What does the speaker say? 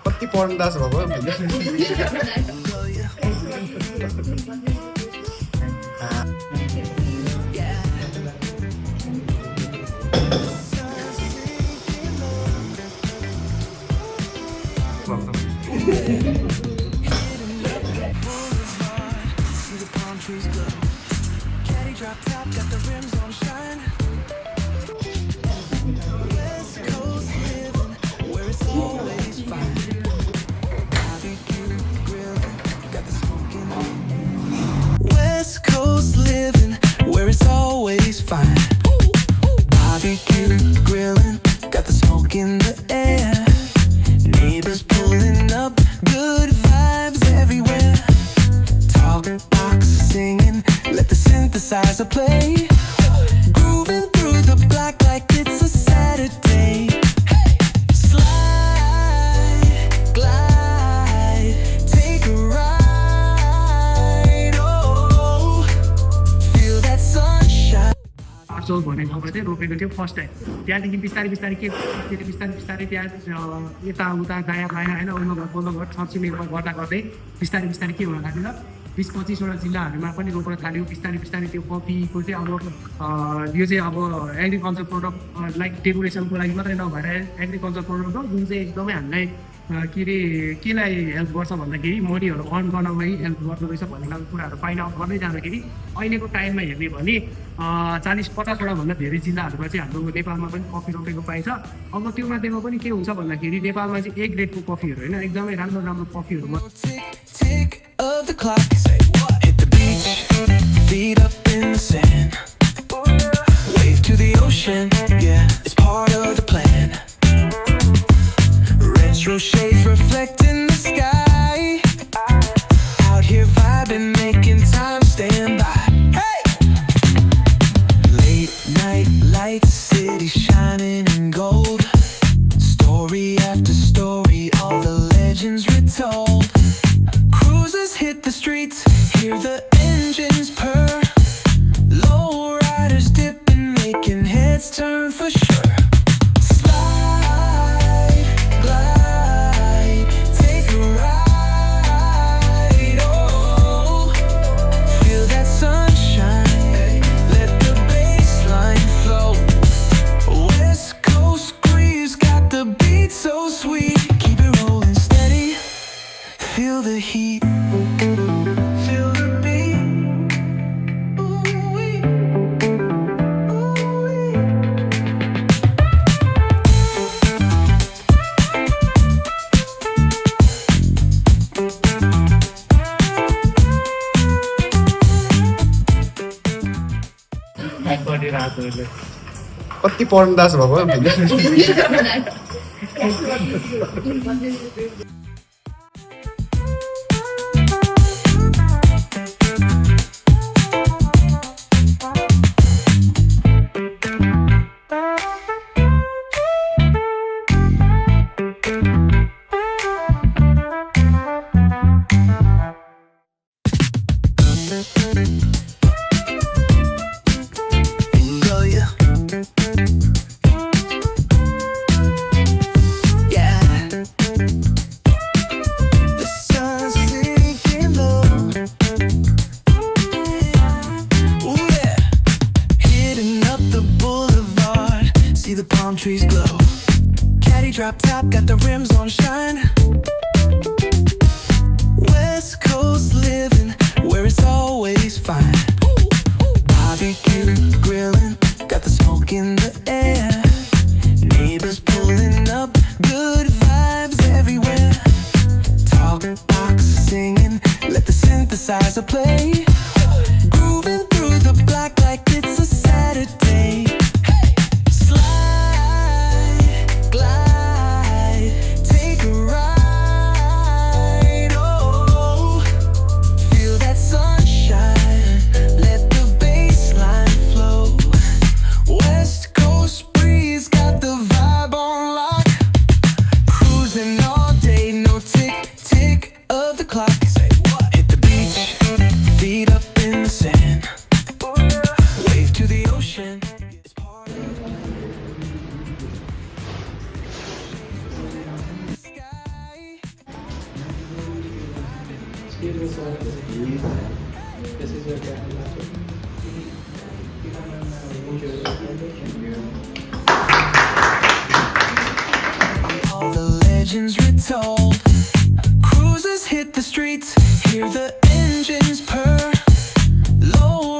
कति पढ्दास भएको West Coast living, where it's always fine. Barbecue grilling, got the smoke in the air. Neighbors pulling up, good vibes everywhere. Talk box singing, let the synthesizer play. Grooving through the block like it's a Saturday. Slide, glide, take a ride. Oh, feel that sunshine. आर्चौल भन्ने ठाउँमा चाहिँ रोपेको थियो first time. त्यहाँदेखि बिस्तारै बिस्तारै के बिस्तारै त्यहाँ यताउता दायाँ बायाँ होइन उल्लो घर पल्लो घर छरछिमेकीमा गर्दा गर्दै बिस्तारै बिस्तारै के हुन लाग्यो 20-25वटा जिल्लाहरूमा पनि रोप्न थाल्यो। बिस्तारै बिस्तारै त्यो कफीको चाहिँ अब यो चाहिँ अब एग्रिकल्चर प्रोडक्ट लाइक डेकोरेसनको लागि मात्रै नभएर एग्रिकल्चर प्रोडक्ट हो जुन चाहिँ एकदमै हामीलाई के अरे केलाई हेल्प गर्छ भन्दाखेरि मनीहरू अर्न गर्नमै हेल्प गर्दो रहेछ भन्ने खालको कुराहरू फाइन्ड आउट गर्दै जाँदाखेरि अहिलेको टाइममा हेर्ने भने 40-50वटा भन्दा धेरै जिल्लाहरूमा चाहिँ हाम्रो नेपालमा पनि कफी रोपेको पाइन्छ। अब त्यो माध्यममा पनि के हुन्छ भन्दाखेरि नेपालमा चाहिँ ए ग्रेडको कफीहरू होइन एकदमै राम्रो राम्रो कफीहरूमा Tick of the clock, hit the beach, feet up in the sand. Wave to the ocean, yeah, it's part of the plan. Retro shades reflecting the sky. Out here vibing, making time stand by. Hey! Late night lights, city shining in gold. Story after story, all the legends retold. Cruisers hit the streets, hear the engines purr. Low riders dipping, making heads turn for sure. Slide, glide, take a ride. Oh, feel that sunshine, let the bassline flow. West Coast breeze got the beat so sweet. Keep it rolling steady, feel the heat. Feel the beat. Ooh-wee. Ooh-wee. कति पढ्दास भएको Enjoy ya. Yeah. The sun's sinking low. Ooh yeah. Hitting up the boulevard, see the palm trees glow. Caddy drop top, got the rims on shine. West Coast living, where it's always fine. Barbecue grilling, got the smoke in the air. Neighbors pulling up, good vibes everywhere. Talk box singing, let the synthesizer play. Grooving through the block like it's a Saturday. Slide, glide, take a ride. Oh, feel that sunshine, let the bassline flow. West Coast breeze got the vibe on lock. This is your cabinet. All the legends retold. Cruisers hit the streets, hear the engines purr. Low